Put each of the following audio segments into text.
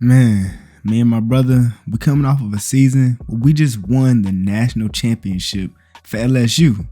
Man, me and my brother, we coming off of a season where we just won the national championship for LSU.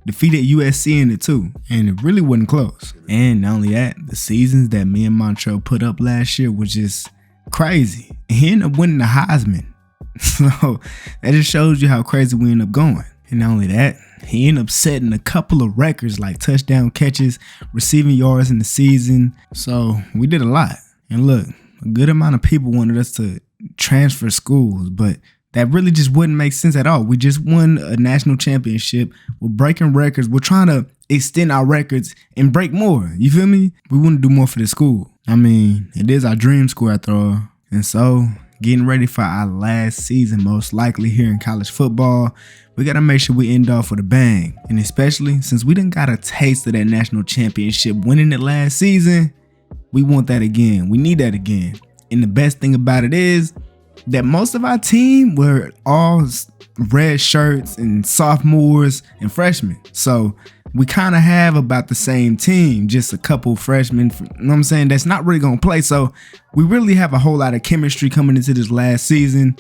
Defeated USC in it too, and it really wasn't close. And not only that, the seasons that me and Montreal put up last year was just crazy. And he ended up winning the Heisman. So that just shows you how crazy we end up going. And not only that, he ended up setting a couple of records like touchdown catches, receiving yards in the season. So we did a lot. And look, a good amount of people wanted us to transfer schools, but that really just wouldn't make sense at all. We just won a national championship. We're breaking records. We're trying to extend our records and break more. You feel me? We want to do more for the school. I mean, it is our dream school after all. And so, getting ready for our last season, most likely here in college football, we got to make sure we end off with a bang. And especially since we done got a taste of that national championship winning it last season, we want that again. We need that again. And the best thing about it is that most of our team were all red shirts and sophomores and freshmen. So we kind of have about the same team, just a couple freshmen, you know what I'm saying, that's not really going to play. So we really have a whole lot of chemistry coming into this last season,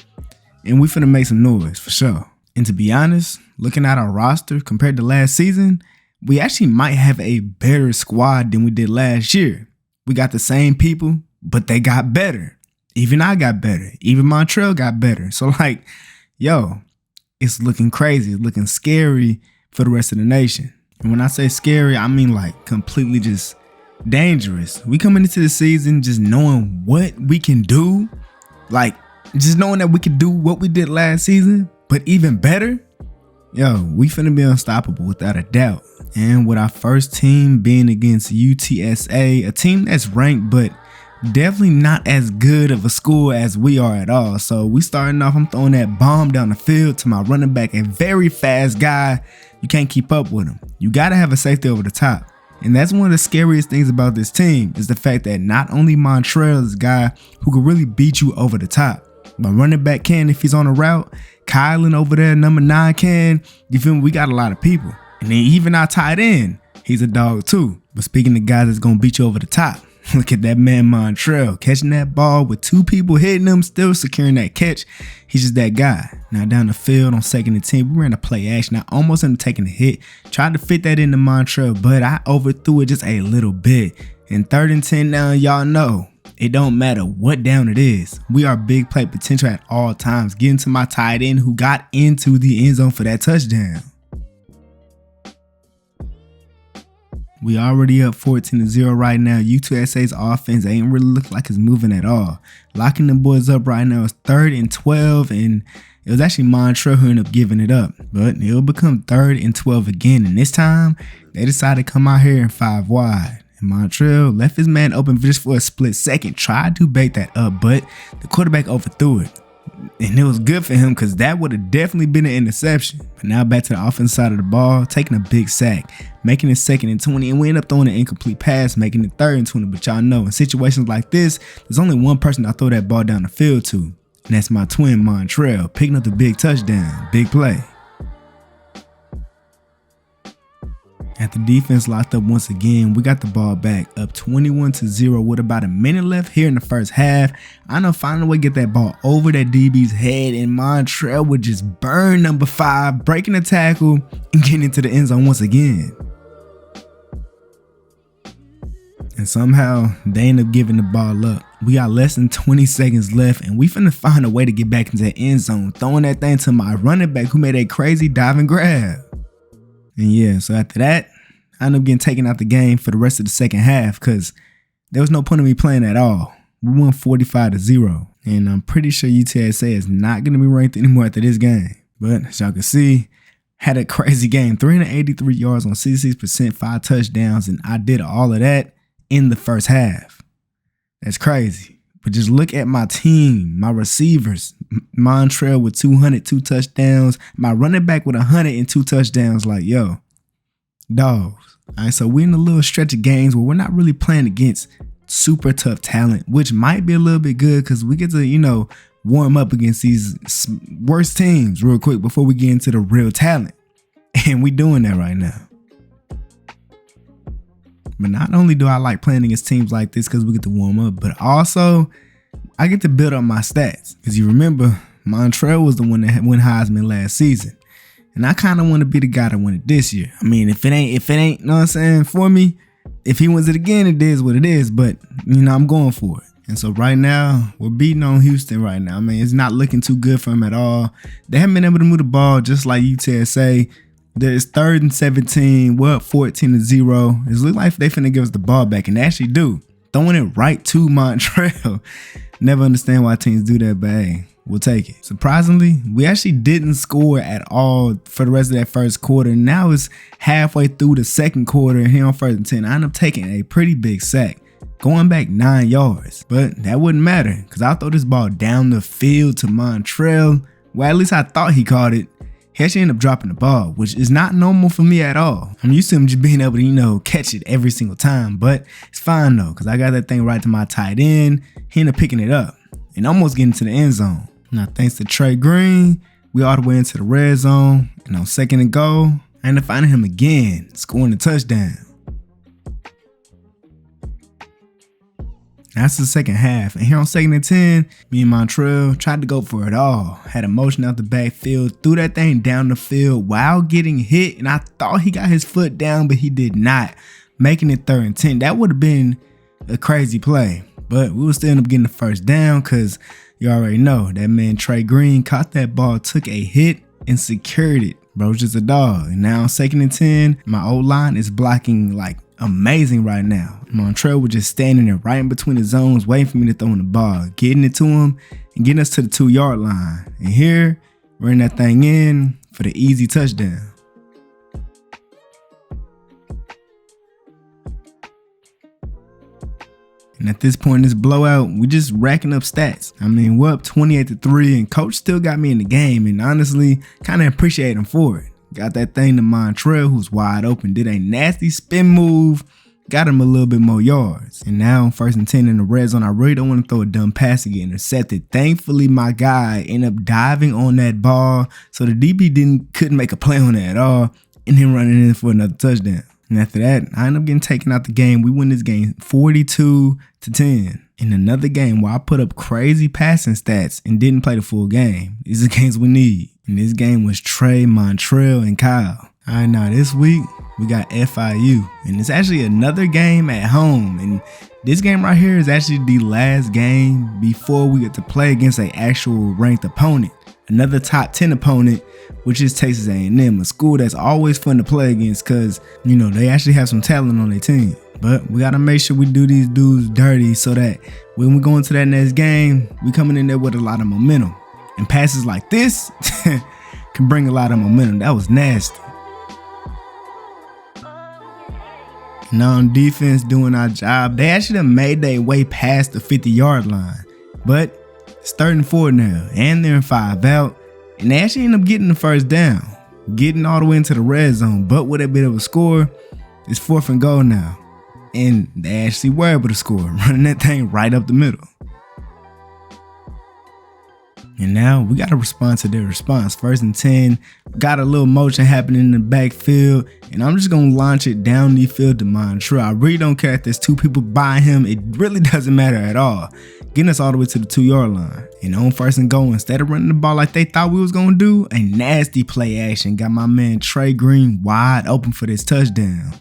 and we finna make some noise for sure. And to be honest, looking at our roster compared to last season, we actually might have a better squad than we did last year. We got the same people, but they got better. Even I got better. Even Montreal got better. So like, yo, it's looking crazy. It's looking scary for the rest of the nation. And when I say scary, I mean like completely just dangerous. We coming into the season just knowing what we can do. Like just knowing that we can do what we did last season, but even better. Yo, we finna be unstoppable without a doubt. And with our first team being against UTSA, a team that's ranked, but definitely not as good of a school as we are at all. So we starting off, I'm throwing that bomb down the field to my running back, a very fast guy. You can't keep up with him. You got to have a safety over the top. And that's one of the scariest things about this team is the fact that not only Montreal is a guy who can really beat you over the top. My running back can if he's on a route. Kylan over there, number 9 can. You feel me? We got a lot of people. And then even our tight end, he's a dog too. But speaking of guys that's going to beat you over the top, look at that man Montreal catching that ball with 2 people hitting him, still securing that catch. He's just that guy. Now down the field on 2nd and 10, we ran a play action. I almost ended up taking a hit. Tried to fit that into Montreal, but I overthrew it just a little bit. And 3rd and 10 now, y'all know, it don't matter what down it is. We are big play potential at all times. Getting to my tight end who got into the end zone for that touchdown. We already up 14-0 right now. UTSA's offense ain't really look like it's moving at all. Locking the boys up right now is 3rd and 12, and it was actually Montreal who ended up giving it up. But it'll become 3rd and 12 again, and this time they decided to come out here in 5 wide. And Montreal left his man open just for a split second, tried to bait that up, but the quarterback overthrew it. And it was good for him because that would have definitely been an interception. But now back to the offensive side of the ball, taking a big sack, making it 2nd and 20, and we end up throwing an incomplete pass, making it 3rd and 20. But y'all know, in situations like this, there's only one person I throw that ball down the field to, and that's my twin Montreal, picking up the big touchdown, big play. After defense locked up once again, we got the ball back up 21-0 with about a minute left here in the first half. I know finding a way to get that ball over that DB's head, and Montreal would just burn number 5, breaking the tackle and getting into the end zone once again. And somehow they end up giving the ball up. We got less than 20 seconds left, and we finna find a way to get back into the end zone, throwing that thing to my running back who made a crazy dive and grab. And yeah, so after that, I ended up getting taken out the game for the rest of the second half because there was no point in me playing at all. We won 45-0. And I'm pretty sure UTSA is not going to be ranked anymore after this game. But as y'all can see, had a crazy game. 383 yards on 66%, 5 touchdowns. And I did all of that in the first half. That's crazy. But just look at my team, my receivers. Montreal with 202 touchdowns. My running back with 102 touchdowns. Like, yo, dogs. All right, so we're in a little stretch of games where we're not really playing against super tough talent, which might be a little bit good because we get to, warm up against these worst teams real quick before we get into the real talent. And we doing that right now. But not only do I like playing against teams like this because we get to warm up, but also I get to build up my stats. Because you remember, Montrell was the one that won Heisman last season. And I kind of want to be the guy that won it this year. I mean, if it ain't, you know what I'm saying, for me, if he wins it again, it is what it is. But, you know, I'm going for it. And so right now, we're beating on Houston right now. I mean, it's not looking too good for him at all. They haven't been able to move the ball, just like UTSA. There's 3rd and 17. We're up 14-0. It's looking like they finna give us the ball back, and they actually do. Throwing it right to Montrell. Never understand why teams do that, but hey, we'll take it. Surprisingly, we actually didn't score at all for the rest of that first quarter. Now it's halfway through the second quarter, and here on 1st and 10, I end up taking a pretty big sack, going back 9 yards. But that wouldn't matter, because I'll throw this ball down the field to Montrell. Well, at least I thought he caught it. He actually ended up dropping the ball, which is not normal for me at all. I'm used to him just being able to, you know, catch it every single time, but it's fine though, because I got that thing right to my tight end. He ended up picking it up and almost getting to the end zone. Now, thanks to Trey Green, we all the way into the red zone, and on 2nd and goal, I ended up finding him again, scoring a touchdown. That's the second half, and here on 2nd and 10, me and Montrell tried to go for it all. Had a motion out the backfield, threw that thing down the field while getting hit, and I thought he got his foot down, but he did not, making it 3rd and 10. That would have been a crazy play, but we would still end up getting the first down because you already know that man Trey Green caught that ball, took a hit, and secured it. Bro's just a dog. And now on 2nd and 10, my O-line is blocking like amazing right now. Montrell was just standing there right in between the zones, waiting for me to throw in the ball, getting it to him and getting us to the 2-yard line. And here, we're in that thing in for the easy touchdown. And at this point in this blowout, we just racking up stats. I mean, we're up 28-3 and coach still got me in the game, and honestly, kind of appreciate him for it. Got that thing to Montrell, who's wide open, did a nasty spin move, got him a little bit more yards. And now on 1st and 10 in the red zone, I really don't want to throw a dumb pass to get intercepted. Thankfully, my guy ended up diving on that ball, so the DB couldn't make a play on it at all, and him running in for another touchdown. And after that, I ended up getting taken out the game. We win this game 42-10. In another game where I put up crazy passing stats and didn't play the full game. These are the games we need. And this game was Trey, Montrell, and Kyle. All right, now this week, we got FIU. And it's actually another game at home. And this game right here is actually the last game before we get to play against an actual ranked opponent. Another top 10 opponent, which is Texas A&M, a school that's always fun to play against because, you know, they actually have some talent on their team. But we got to make sure we do these dudes dirty so that when we go into that next game, we coming in there with a lot of momentum. And passes like this can bring a lot of momentum. That was nasty. Now on defense, doing our job, they actually made their way past the 50-yard line. But it's 3rd and 4 now, and they're in 5 out. And they actually end up getting the first down, getting all the way into the red zone. But with a bit of a score, it's 4th and goal now. And they actually were able to score, running that thing right up the middle. And now we got to respond to their response. 1st and 10, got a little motion happening in the backfield, and I'm just going to launch it down the field to Montrell. I really don't care if there's 2 people by him. It really doesn't matter at all. Getting us all the way to the 2-yard line. And on 1st and goal, instead of running the ball like they thought we was going to do, a nasty play action got my man Trey Green wide open for this touchdown.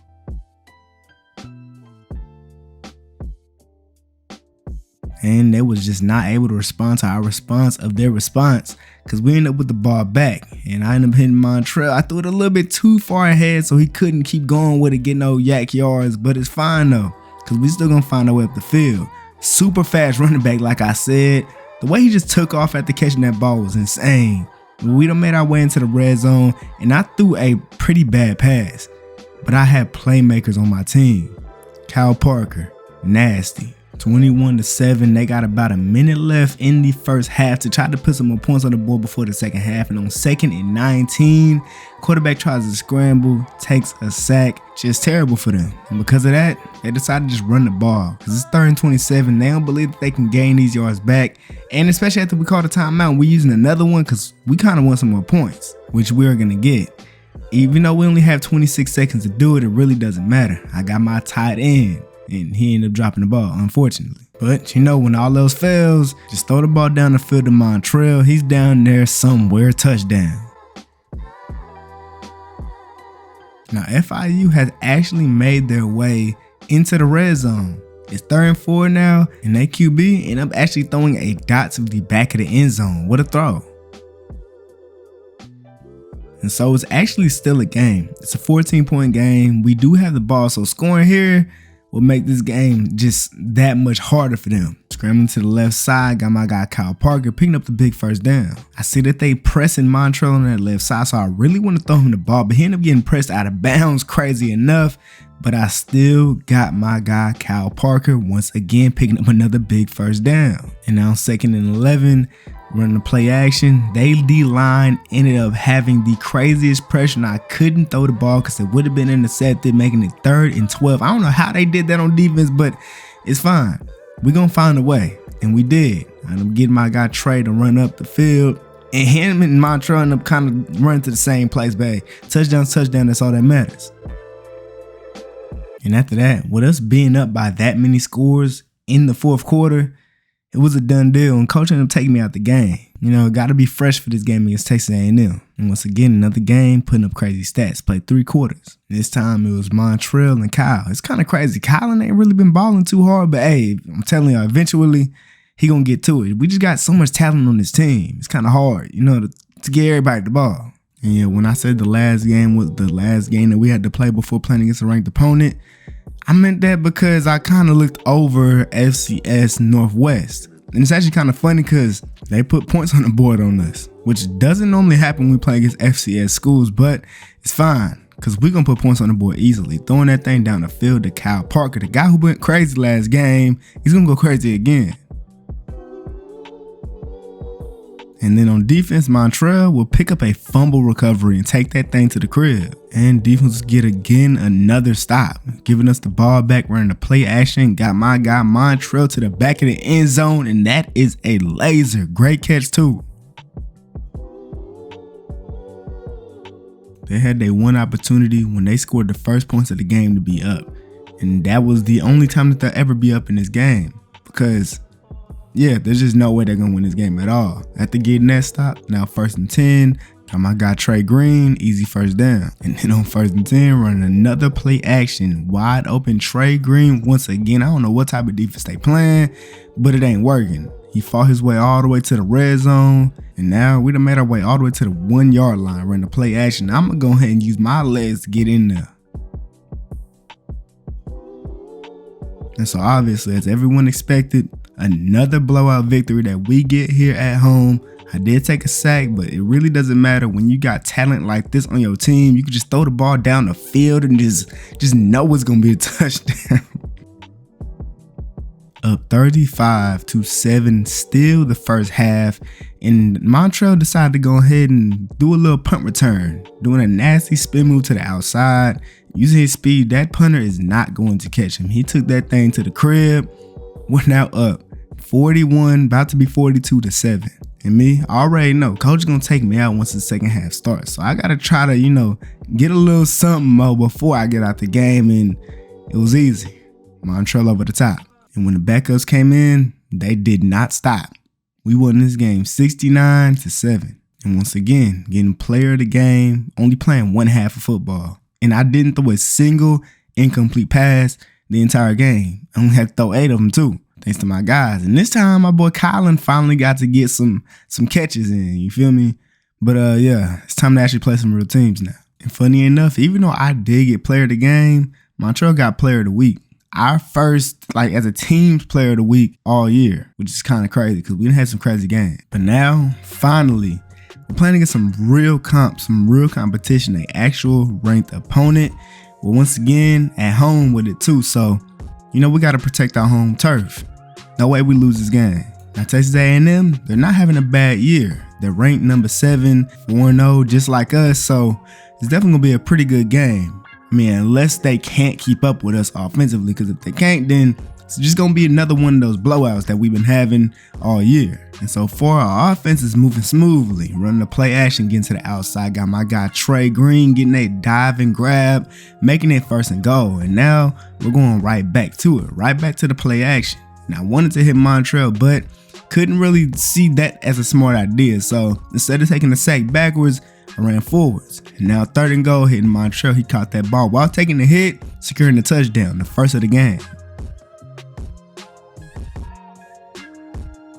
And they was just not able to respond to our response of their response because we ended up with the ball back. And I ended up hitting Montrell. I threw it a little bit too far ahead so he couldn't keep going with it, getting no yak yards. But it's fine though, because we still going to find our way up the field. Super fast running back, like I said. The way he just took off after catching that ball was insane. We done made our way into the red zone, and I threw a pretty bad pass. But I had playmakers on my team. Kyle Parker, nasty. 21-7. They got about a minute left in the first half to try to put some more points on the board before the second half. And on 2nd and 19, quarterback tries to scramble, takes a sack. Just terrible for them. And because of that, they decided to just run the ball. Because it's 3rd and 27. They don't believe that they can gain these yards back. And especially after we called a timeout, we're using another one because we kind of want some more points, which we're going to get. Even though we only have 26 seconds to do it, it really doesn't matter. I got my tight end. And he ended up dropping the ball, unfortunately. But you know, when all else fails, just throw the ball down the field to Montrell. He's down there somewhere, touchdown. Now FIU has actually made their way into the red zone. It's 3rd and 4 now, and they QB end up actually throwing a dot to the back of the end zone. What a throw. And so it's actually still a game. It's a 14-point game. We do have the ball, so scoring here will make this game just that much harder for them. Scrambling to the left side, got my guy Kyle Parker picking up the big first down. I see that they pressing Montrell on that left side, so I really want to throw him the ball, but he ended up getting pressed out of bounds, crazy enough. But I still got my guy Kyle Parker once again picking up another big first down. And now 2nd and 11, running the play action. They D-line ended up having the craziest pressure, and I couldn't throw the ball because it would have been intercepted, making it 3rd and 12. I don't know how they did that on defense, but it's fine. We're going to find a way, and we did. I'm getting my guy Trey to run up the field, and him and Montrell end up kind of running to the same place, babe. Touchdown, that's all that matters. And after that, with us being up by that many scores in the 4th quarter, it was a done deal, and coach ended up taking me out the game. You know, got to be fresh for this game against Texas A&M. And once again, another game, putting up crazy stats. Played 3 quarters. This time it was Montrell and Kyle. It's kind of crazy. Kyle ain't really been balling too hard, but hey, I'm telling you, eventually he gonna get to it. We just got so much talent on this team. It's kind of hard, you know, to get everybody the ball. And yeah, when I said the last game was the last game that we had to play before playing against a ranked opponent, I meant that because I kind of looked over FCS Northwest. And it's actually kind of funny because they put points on the board on us, which doesn't normally happen when we play against FCS schools, but it's fine because we're going to put points on the board easily. Throwing that thing down the field to Kyle Parker, the guy who went crazy last game, he's going to go crazy again. And then on defense, Montrell will pick up a fumble recovery and take that thing to the crib. And defense get again another stop, giving us the ball back, running the play action. Got my guy Montrell to the back of the end zone, and that is a laser. Great catch too. They had their one opportunity when they scored the first points of the game to be up. And that was the only time that they'll ever be up in this game, because yeah, there's just no way they're going to win this game at all. After getting that stop, now 1st and 10, got my guy Trey Green, easy first down. And then on 1st and 10, running another play action, wide open Trey Green once again. I don't know what type of defense they playing, but it ain't working. He fought his way all the way to the red zone, and now we done made our way all the way to the 1 yard line, running the play action. I'm going to go ahead and use my legs to get in there. And so obviously, as everyone expected, another blowout victory that we get here at home. I did take a sack, but it really doesn't matter when you got talent like this on your team. You can just throw the ball down the field and just know it's going to be a touchdown. Up 35-7, still the first half, and Montrell decided to go ahead and do a little punt return, doing a nasty spin move to the outside. Using his speed, that punter is not going to catch him. He took that thing to the crib. We're now up 41, about to be 42-7. And me, I already know coach is going to take me out once the second half starts. So I got to try to, you know, get a little something more before I get out the game. And it was easy. Montrell over the top. And when the backups came in, they did not stop. We won this game 69-7. And once again, getting player of the game, only playing one half of football. And I didn't throw a single incomplete pass the entire game. I only had to throw 8 of them too, thanks to my guys. And this time, my boy Colin finally got to get some catches in, you feel me? But yeah, it's time to actually play some real teams now. And funny enough, even though I did get player of the game, Montrell got player of the week. Our first, like, as a team's player of the week all year, which is kind of crazy because we done had some crazy games. But now, finally, we're playing against some real competition, an actual ranked opponent. Well, once again, at home with it too. So, you know, we got to protect our home turf. No way we lose this game. Now, Texas A&M, they're not having a bad year. They're ranked number 7, 4-0, just like us. So, it's definitely going to be a pretty good game. I mean, unless they can't keep up with us offensively, because if they can't, then it's just going to be another one of those blowouts that we've been having all year. And so far, our offense is moving smoothly, running the play action, getting to the outside. Got my guy Trey Green getting a dive and grab, making it 1st and goal. And now we're going right back to it, right back to the play action. and I wanted to hit Montreal, but couldn't really see that as a smart idea. So instead of taking the sack backwards, I ran forwards. And now 3rd and goal, hitting Montreal. He caught that ball while taking the hit, securing the touchdown, the first of the game.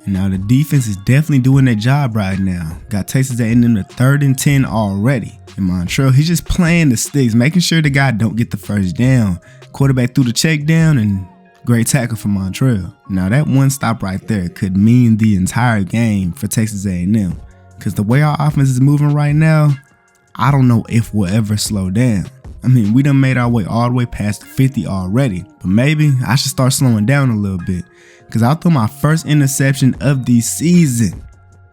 And now the defense is definitely doing their job right now. Got Texas A&M to 3rd and 10 already. And Montreal, he's just playing the sticks, making sure the guy don't get the first down. Quarterback threw the check down, and great tackle for Montreal. Now that one stop right there could mean the entire game for Texas A&M. Because the way our offense is moving right now, I don't know if we'll ever slow down. I mean, we done made our way all the way past the 50 already. But maybe I should start slowing down a little bit. Because I threw my first interception of the season.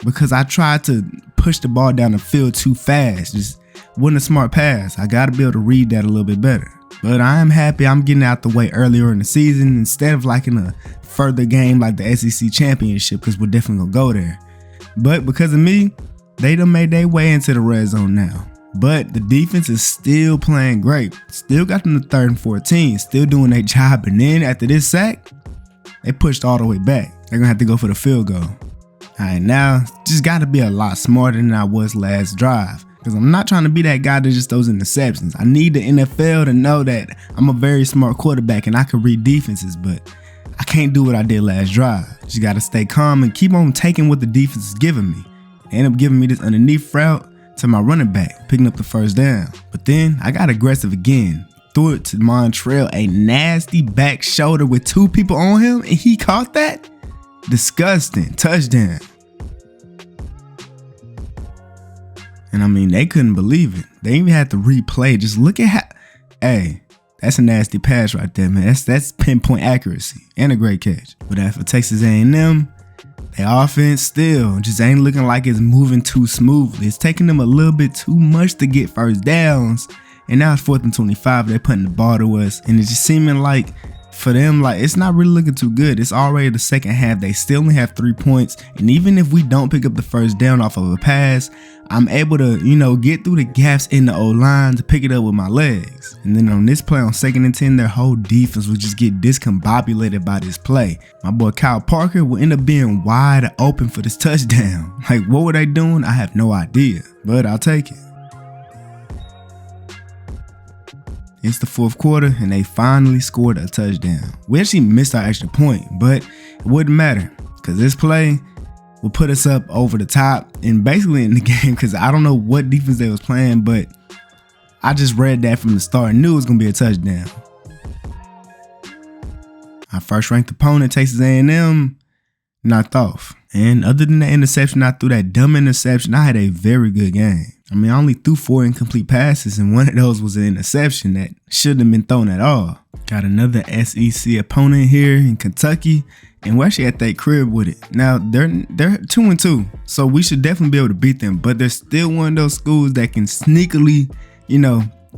Because I tried to push the ball down the field too fast. Just wasn't a smart pass. I got to be able to read that a little bit better. But I am happy I'm getting out the way earlier in the season instead of like in a further game like the SEC championship, because we're definitely going to go there. But because of me, they done made their way into the red zone now. But the defense is still playing great. Still got them to 3rd and 14, still doing their job. And then after this sack, they pushed all the way back. They're going to have to go for the field goal. All right, now just got to be a lot smarter than I was last drive. Because I'm not trying to be that guy that just throws interceptions. I need the NFL to know that I'm a very smart quarterback and I can read defenses, but I can't do what I did last drive. Just got to stay calm and keep on taking what the defense is giving me. They end up giving me this underneath route to my running back, picking up the first down. But then I got aggressive again. Threw it to Montreal, a nasty back shoulder with 2 people on him, and he caught that? Disgusting. Touchdown. And I mean, they couldn't believe it. They even had to replay. Just look at how, hey, that's a nasty pass right there, man. That's pinpoint accuracy and a great catch. But as for Texas A&M, their offense still just ain't looking like it's moving too smoothly. It's taking them a little bit too much to get first downs. And now it's 4th and 25. They're putting the ball to us. And it's just seeming like for them, like it's not really looking too good. It's already the second half. They still only have 3 points. And even if we don't pick up the first down off of a pass, I'm able to, get through the gaps in the O-line to pick it up with my legs. And then on this play on 2nd and 10, their whole defense would just get discombobulated by this play. My boy Kyle Parker will end up being wide open for this touchdown. Like, what were they doing? I have no idea, but I'll take it. It's the 4th quarter and they finally scored a touchdown. We actually missed our extra point, but it wouldn't matter because this play will put us up over the top and basically in the game, because I don't know what defense they was playing, but I just read that from the start and knew it was going to be a touchdown. Our first ranked opponent, Texas A&M, knocked off. And other than the interception, I threw that dumb interception. I had a very good game. I mean, I only threw 4 incomplete passes, and one of those was an interception that shouldn't have been thrown at all. Got another SEC opponent here in Kentucky, and we're actually at that crib with it. Now, they're 2-2, so we should definitely be able to beat them, but they're still one of those schools that can sneakily,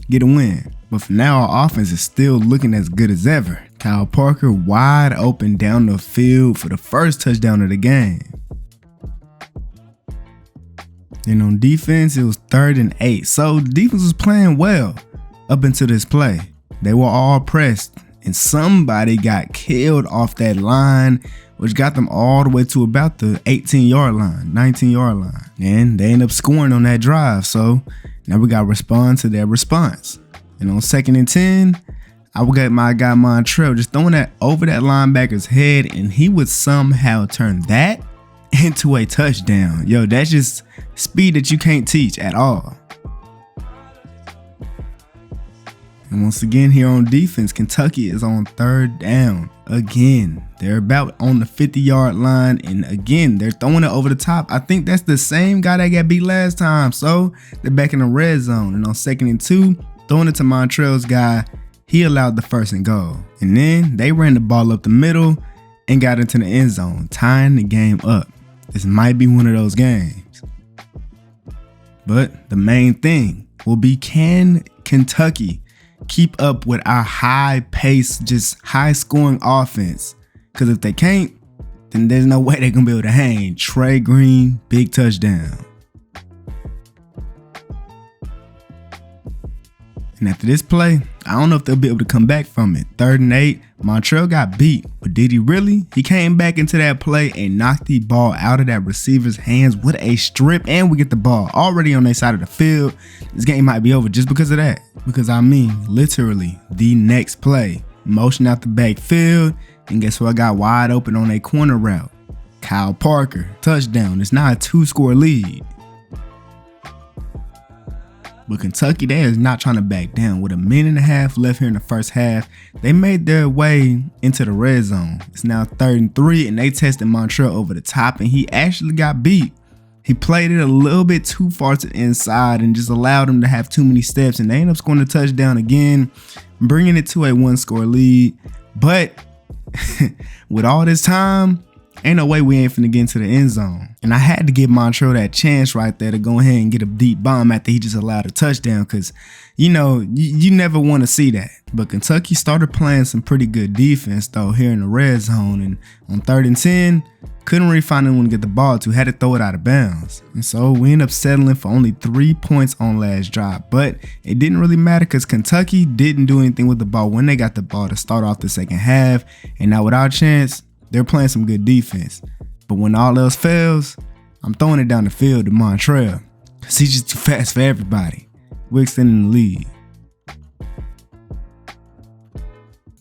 get a win. But for now, our offense is still looking as good as ever. Kyle Parker wide open down the field for the first touchdown of the game. Then on defense, it was 3rd and 8. So the defense was playing well up until this play. They were all pressed and somebody got killed off that line, which got them all the way to about the 18-yard line, 19-yard line. And they end up scoring on that drive. So now we got to respond to their response. And on 2nd and 10, I would get my guy Montreal just throwing that over that linebacker's head, and he would somehow turn that into a touchdown. Yo, that's just speed that you can't teach at all. And once again, here on defense, Kentucky is on 3rd down again. They're about on the 50-yard line, and again, they're throwing it over the top. I think that's the same guy that got beat last time, so they're back in the red zone. And on 2nd and 2, throwing it to Montreal's guy, he allowed the 1st and goal. And then they ran the ball up the middle and got into the end zone, tying the game up. This might be one of those games. But the main thing will be, can Kentucky keep up with our high pace, just high scoring offense? Because if they can't, then there's no way they're going to be able to hang. Trey Green, big touchdown. And after this play, I don't know if they'll be able to come back from it. 3rd and 8, Montreal got beat, but did he really? He came back into that play and knocked the ball out of that receiver's hands with a strip, and we get the ball already on their side of the field. This game might be over just because of that. Because I mean, literally, the next play, motion out the backfield, and guess what? I got wide open on a corner route. Kyle Parker, touchdown. It's not a 2-score lead. But Kentucky, they is not trying to back down. With a minute and a half left here in the first half, they made their way into the red zone. It's now 3rd and 3, and they tested Montreal over the top, and he actually got beat. He played it a little bit too far to the inside and just allowed him to have too many steps, and they ended up scoring a touchdown again, bringing it to a 1-score lead. But with all this time, ain't no way we ain't finna get into the end zone. And I had to give Montreal that chance right there to go ahead and get a deep bomb after he just allowed a touchdown, because, you know, you never want to see that. But Kentucky started playing some pretty good defense, though, here in the red zone. And on 3rd and 10, couldn't really find anyone to get the ball to, had to throw it out of bounds. And so we ended up settling for only 3 points on last drive. But it didn't really matter because Kentucky didn't do anything with the ball when they got the ball to start off the second half. And now with our chance, they're playing some good defense. But when all else fails, I'm throwing it down the field to Montreal, because he's just too fast for everybody. We're extending the lead.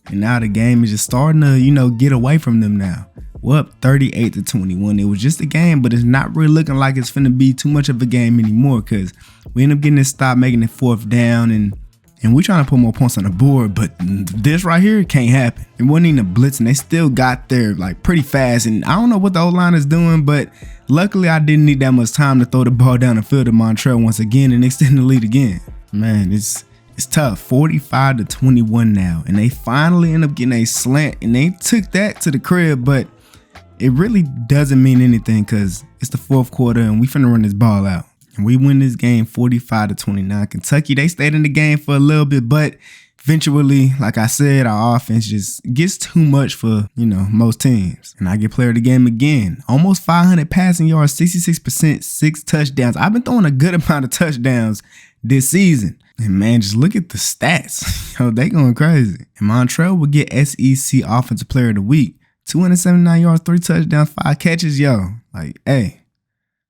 And now the game is just starting to, you know, get away from them now. We're up 38-21. It was just a game, but it's not really looking like it's finna be too much of a game anymore, because we end up getting this stop, making it 4th down, and we're trying to put more points on the board, but this right here can't happen. It wasn't even a blitz, and they still got there like pretty fast. And I don't know what the O-line is doing, but luckily I didn't need that much time to throw the ball down the field to Montreal once again and extend the lead again. Man, it's tough. 45-21 now, and they finally end up getting a slant, and they took that to the crib, but it really doesn't mean anything because it's the 4th quarter and we finna run this ball out. And we win this game 45-29. Kentucky, they stayed in the game for a little bit, but eventually, like I said, our offense just gets too much for, you know, most teams. And I get player of the game again. Almost 500 passing yards, 66%, 6 touchdowns. I've been throwing a good amount of touchdowns this season. And man, just look at the stats. Yo, they going crazy. And Montreal will get SEC Offensive Player of the Week. 279 yards, 3 touchdowns, 5 catches. Yo, like, hey,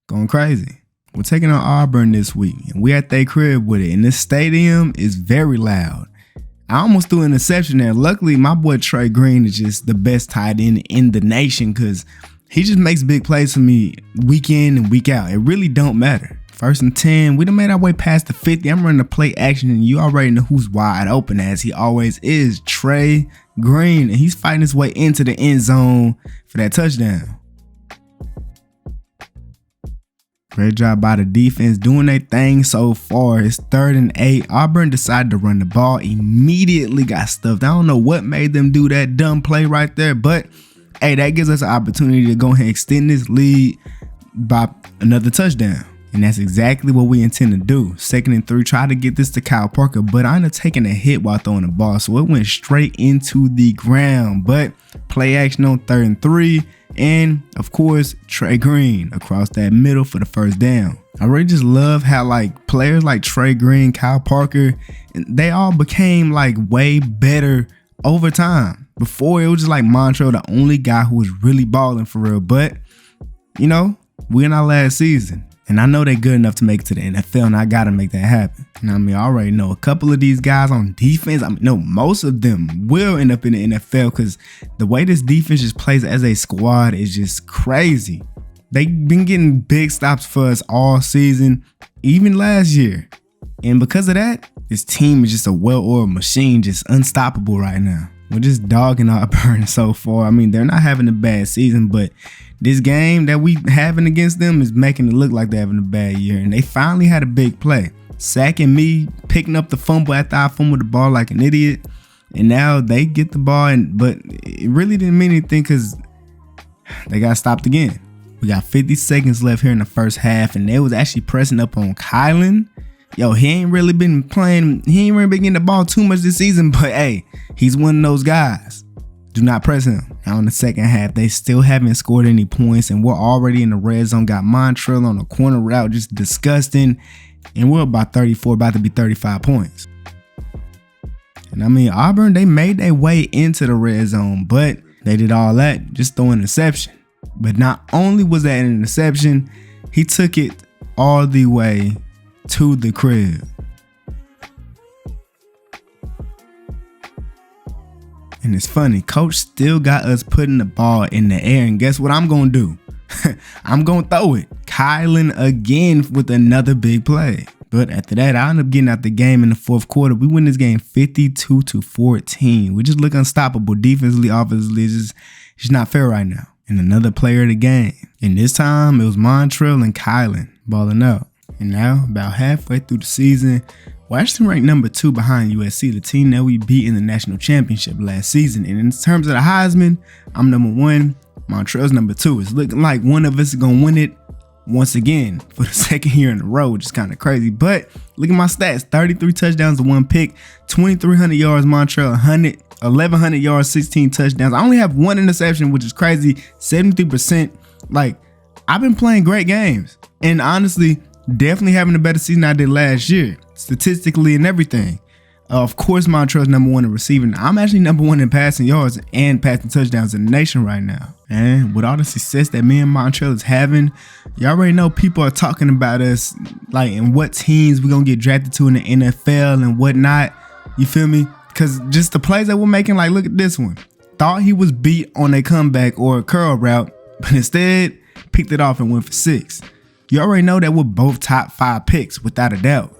going crazy. We're taking on Auburn this week, and we're at their crib with it, and this stadium is very loud. I almost threw an interception there. Luckily, my boy Trey Green is just the best tight end in the nation, because he just makes big plays for me week in and week out. It really don't matter. 1st and 10, we done made our way past the 50. I'm running the play action, and you already know who's wide open, as he always is, Trey Green, and he's fighting his way into the end zone for that touchdown. Great job by the defense doing their thing so far. It's 3rd and 8. Auburn decided to run the ball, immediately got stuffed. I don't know what made them do that dumb play right there, but hey, that gives us an opportunity to go ahead and extend this lead by another touchdown. And that's exactly what we intend to do. 2nd and 3, try to get this to Kyle Parker, but I ended up taking a hit while throwing the ball, so it went straight into the ground. But play action on 3rd and 3. And of course, Trey Green across that middle for the 1st down. I really just love how like players like Trey Green, Kyle Parker, they all became like way better over time. Before, it was just like Montreal, the only guy who was really balling for real. But, you know, we're in our last season. And I know they're good enough to make it to the NFL, and I got to make that happen. And I mean, I already know a couple of these guys on defense, I mean, no, most of them will end up in the NFL, because the way this defense just plays as a squad is just crazy. They've been getting big stops for us all season, even last year. And because of that, this team is just a well-oiled machine, just unstoppable right now. We're just dogging Auburn so far. I mean, they're not having a bad season, but this game that we having against them is making it look like they're having a bad year. And they finally had a big play. Sacking me, picking up the fumble after I fumbled the ball like an idiot. And now they get the ball, but it really didn't mean anything because they got stopped again. We got 50 seconds left here in the first half, and they was actually pressing up on Kylan. Yo, he ain't really been playing. He ain't really been getting the ball too much this season, but hey, he's one of those guys. Do not press him. Now in the second half, they still haven't scored any points, and we're already in the red zone. Got Montreal on a corner route, just disgusting. And we're about 34, about to be 35 points. And I mean, Auburn, they made their way into the red zone, but they did all that just throw an interception. But not only was that an interception, he took it all the way to the crib. And it's funny, coach still got us putting the ball in the air, and guess what I'm gonna do? I'm gonna throw it. Kylan again with another big play. But after that, I ended up getting out the game in the fourth quarter. We win this game 52-14. We just look unstoppable defensively, offensively. It's just not fair right now. And another player of the game. And this time, it was Montrell and Kylan balling out. And now, about halfway through the season, we're actually ranked number 2 behind USC, the team that we beat in the national championship last season. And in terms of the Heisman, I'm number 1. Montrell's number 2. It's looking like one of us is going to win it once again for the second year in a row, which is kind of crazy. But look at my stats: 33 touchdowns to 1 pick, 2,300 yards Montrell, 1,100 yards, 16 touchdowns. I only have 1 interception, which is crazy, 73%. Like, I've been playing great games. And honestly, definitely having a better season I did last year, statistically and everything. Of course, Montrell's number 1 in receiving. I'm actually number 1 in passing yards and passing touchdowns in the nation right now. And with all the success that me and Montrell is having, you already know people are talking about us, like, and what teams we're going to get drafted to in the NFL and whatnot. You feel me? Because just the plays that we're making, like, look at this one. Thought he was beat on a comeback or a curl route, but instead picked it off and went for 6. You already know that we're both top 5 picks without a doubt.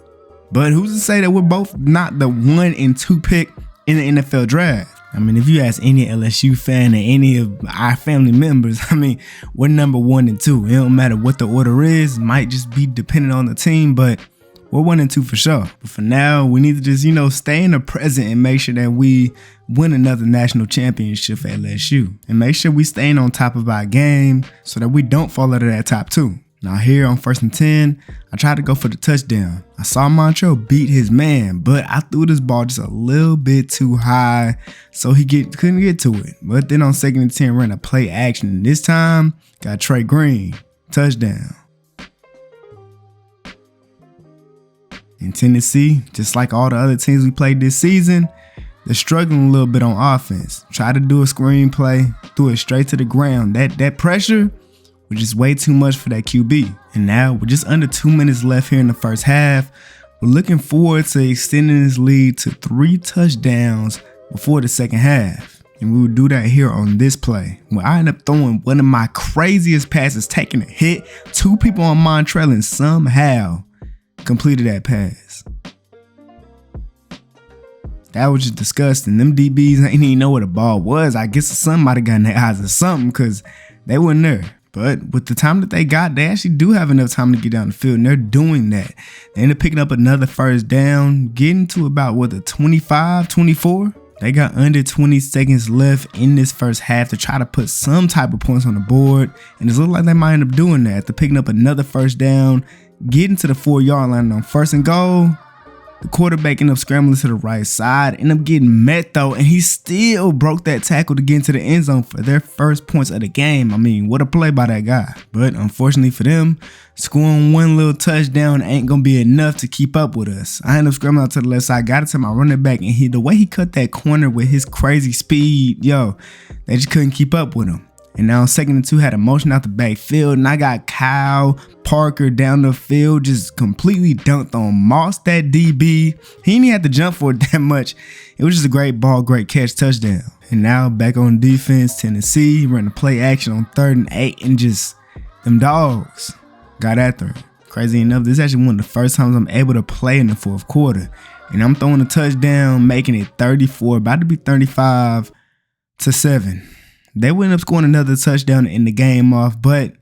But who's to say that we're both not the 1 and 2 pick in the NFL draft? I mean, if you ask any LSU fan or any of our family members, I mean, we're number 1 and 2. It don't matter what the order is. It might just be dependent on the team, but we're 1 and 2 for sure. But for now, we need to just, stay in the present and make sure that we win another national championship for LSU. And make sure we staying on top of our game so that we don't fall out of that top 2. Now here on 1st and 10, I tried to go for the touchdown. I saw Montrell beat his man, but I threw this ball just a little bit too high, so he couldn't get to it. But then on 2nd and 10, ran a play action. And this time, got Trey Green, touchdown. In Tennessee, just like all the other teams we played this season, they're struggling a little bit on offense. Tried to do a screen play, threw it straight to the ground. That pressure, which is way too much for that QB. And now with just under 2 minutes left here in the first half, we're looking forward to extending this lead to 3 touchdowns before the second half. And we will do that here on this play, where I end up throwing one of my craziest passes, taking a hit, 2 people on Montrell, and somehow completed that pass. That was just disgusting. Them DBs ain't even know what the ball was. I guess the sun might have gotten their eyes or something, because they weren't there. But with the time that they got, they actually do have enough time to get down the field, and they're doing that. They end up picking up another first down, getting to about, the 25, 24? They got under 20 seconds left in this first half to try to put some type of points on the board, and it looks like they might end up doing that. They're picking up another first down, getting to the 4-yard line on 1st and goal. The quarterback ended up scrambling to the right side, ended up getting met though, and he still broke that tackle to get into the end zone for their first points of the game. I mean, what a play by that guy. But unfortunately for them, scoring 1 little touchdown ain't gonna be enough to keep up with us. I ended up scrambling out to the left side, got it to my running back, and the way he cut that corner with his crazy speed, they just couldn't keep up with him. And now 2nd and 2, had a motion out the backfield, and I got Kyle Parker down the field, just completely dunked on Moss, that DB. He didn't even have to jump for it that much. It was just a great ball, great catch, touchdown. And now back on defense, Tennessee ran a play action on 3rd and 8, and just them dogs got after him. Crazy enough, this is actually one of the first times I'm able to play in the 4th quarter. And I'm throwing a touchdown, making it 34, about to be 35-7. They would end up scoring another touchdown in the game off, but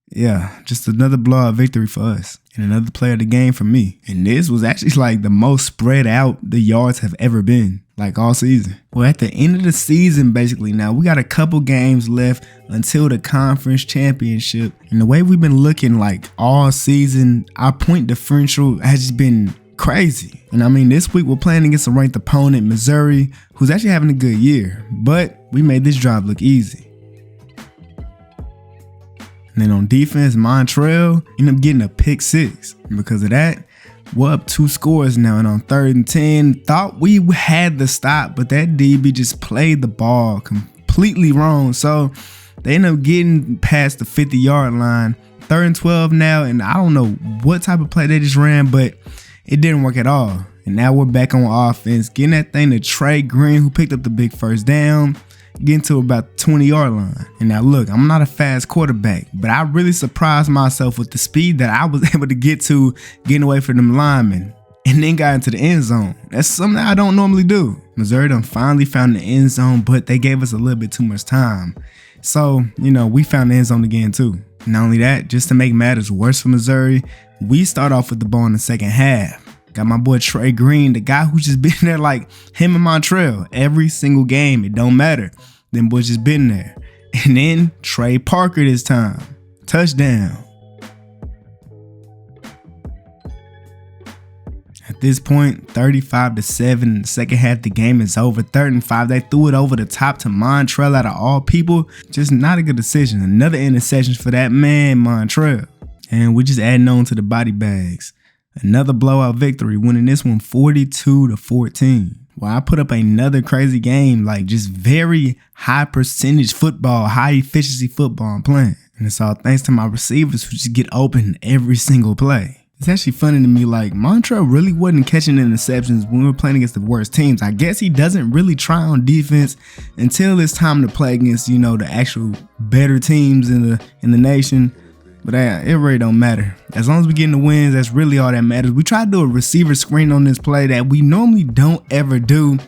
yeah, just another blowout victory for us and another player of the game for me. And this was actually like the most spread out the yards have ever been, like all season. Well, at the end of the season, basically now, we got a couple games left until the conference championship. And the way we've been looking like all season, our point differential has just been crazy. And I mean, this week we're playing against a ranked opponent, Missouri, who's actually having a good year, but we made this drive look easy. And then on defense, Montrell ended up getting a pick 6. And because of that, We're up 2 scores now, and on 3rd and 10, thought we had the stop, but that DB just played the ball completely wrong. So they end up getting past the 50-yard line. 3rd and 12 now, and I don't know what type of play they just ran, but it didn't work at all. And now we're back on offense, getting that thing to Trey Green, who picked up the big first down, getting to about the 20-yard line. And now look, I'm not a fast quarterback, but I really surprised myself with the speed that I was able to get to getting away from them linemen and then got into the end zone. That's something I don't normally do. Missouri done finally found the end zone, but they gave us a little bit too much time. So, we found the end zone again too. Not only that, just to make matters worse for Missouri, we start off with the ball in the second half. Got my boy Trey Green, the guy who's just been there like him and Montreal every single game. It don't matter. Them boys just been there. And then Trey Parker this time. Touchdown. At this point, 35-7 in the second half, the game is over. 3rd and 5, they threw it over the top to Montreal out of all people. Just not a good decision. Another interception for that man, Montreal. And we're just adding on to the body bags. Another blowout victory, winning this one 42-14. Well, I put up another crazy game, like just very high percentage football, high efficiency football I'm playing. And it's all thanks to my receivers who just get open every single play. It's actually funny to me, like Montreal really wasn't catching interceptions when we were playing against the worst teams. I guess he doesn't really try on defense until it's time to play against, the actual better teams in the nation. But it really don't matter. As long as we getting the wins, that's really all that matters. We tried to do a receiver screen on this play that we normally don't ever do,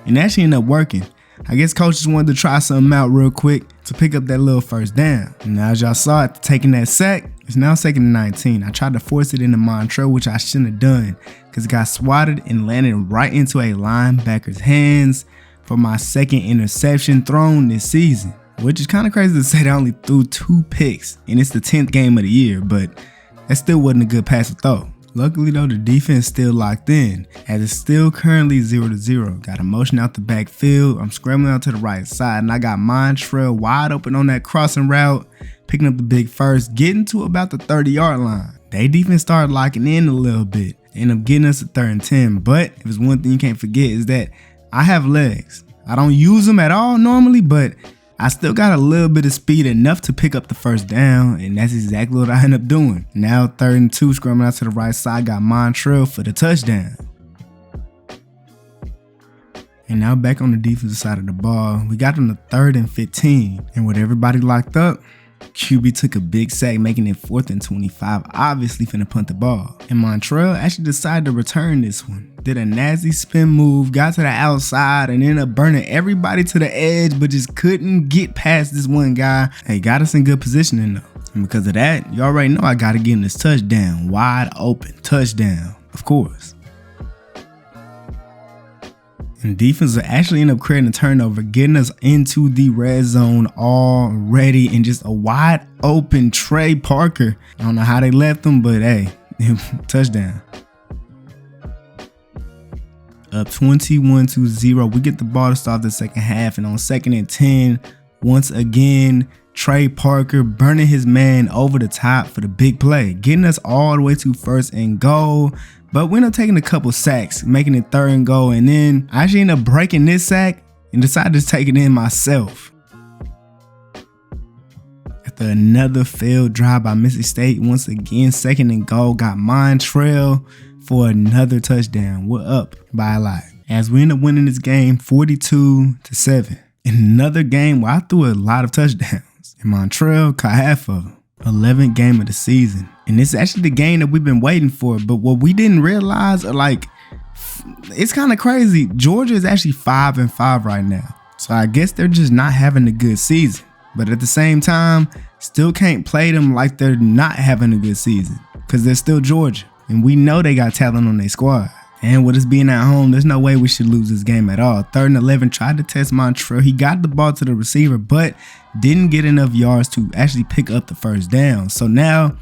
and actually ended up working. I guess coaches wanted to try something out real quick to pick up that little first down. And now as y'all saw it, taking that sack, it's now 2nd and 19. I tried to force it into Montreal, which I shouldn't have done because it got swatted and landed right into a linebacker's hands for my 2nd interception thrown this season. Which is kind of crazy to say that I only threw 2 picks and it's the 10th game of the year, but that still wasn't a good pass to throw. Luckily though, the defense still locked in as it's still currently 0-0. Got a motion out the backfield. I'm scrambling out to the right side and I got Montreal wide open on that crossing route, picking up the big first, getting to about the 30-yard line. They defense started locking in a little bit. They end up getting us to 3rd and 10, but if there's one thing you can't forget is that I have legs. I don't use them at all normally, but I still got a little bit of speed enough to pick up the first down, and that's exactly what I end up doing. Now 3rd and 2, scrambling out to the right side, got Montreal for the touchdown. And now back on the defensive side of the ball, we got them to 3rd and 15, and with everybody locked up, QB took a big sack, making it 4th and 25, obviously finna punt the ball. And Montreal actually decided to return this one. Did a nasty spin move, got to the outside, and ended up burning everybody to the edge, but just couldn't get past this one guy. Hey, got us in good positioning though. And because of that, you already know I gotta get him this touchdown. Wide open, touchdown, of course. And defense will actually end up creating a turnover, getting us into the red zone already, and just a wide open Trey Parker. I don't know how they left him, but hey, touchdown. Up 21-0. We get the ball to start the second half, and on 2nd and 10, once again, Trey Parker burning his man over the top for the big play, getting us all the way to 1st and goal. But we end up taking a couple sacks, making it 3rd and goal, and then I actually ended up breaking this sack and decided to take it in myself. After another failed drive by Mississippi State, once again 2nd and goal, got Montreal for another touchdown. We're up by a lot as we end up winning this game 42-7. In another game where I threw a lot of touchdowns, and Montreal caught half of them. 11th game of the season, and it's actually the game that we've been waiting for. But what we didn't realize, it's kind of crazy. Georgia is actually 5-5 right now, so I guess they're just not having a good season. But at the same time, still can't play them like they're not having a good season because they're still Georgia, and we know they got talent on their squad. And with us being at home, there's no way we should lose this game at all. 3rd and 11, tried to test Montreal. He got the ball to the receiver, but didn't get enough yards to actually pick up the first down. So now,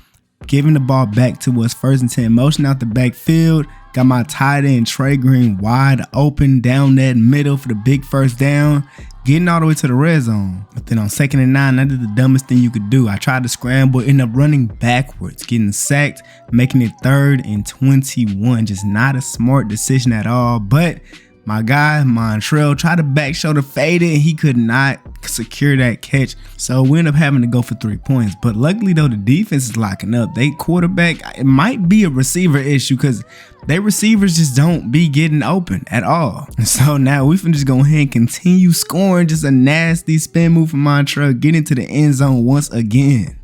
giving the ball back to us, 1st and 10, motion out the backfield. Got my tight end Trey Green wide open down that middle for the big first down. getting all the way to the red zone. But then on 2nd and 9, I did the dumbest thing you could do. I tried to scramble, ended up running backwards, getting sacked, making it 3rd and 21. Just not a smart decision at all. But my guy, Montrell, tried to back shoulder fade it. He could not secure that catch. So we ended up having to go for 3 points. But luckily, though, the defense is locking up. They quarterback, it might be a receiver issue because they receivers just don't be getting open at all. So now we finna just go ahead and continue scoring. Just a nasty spin move from Montrell, get into the end zone once again.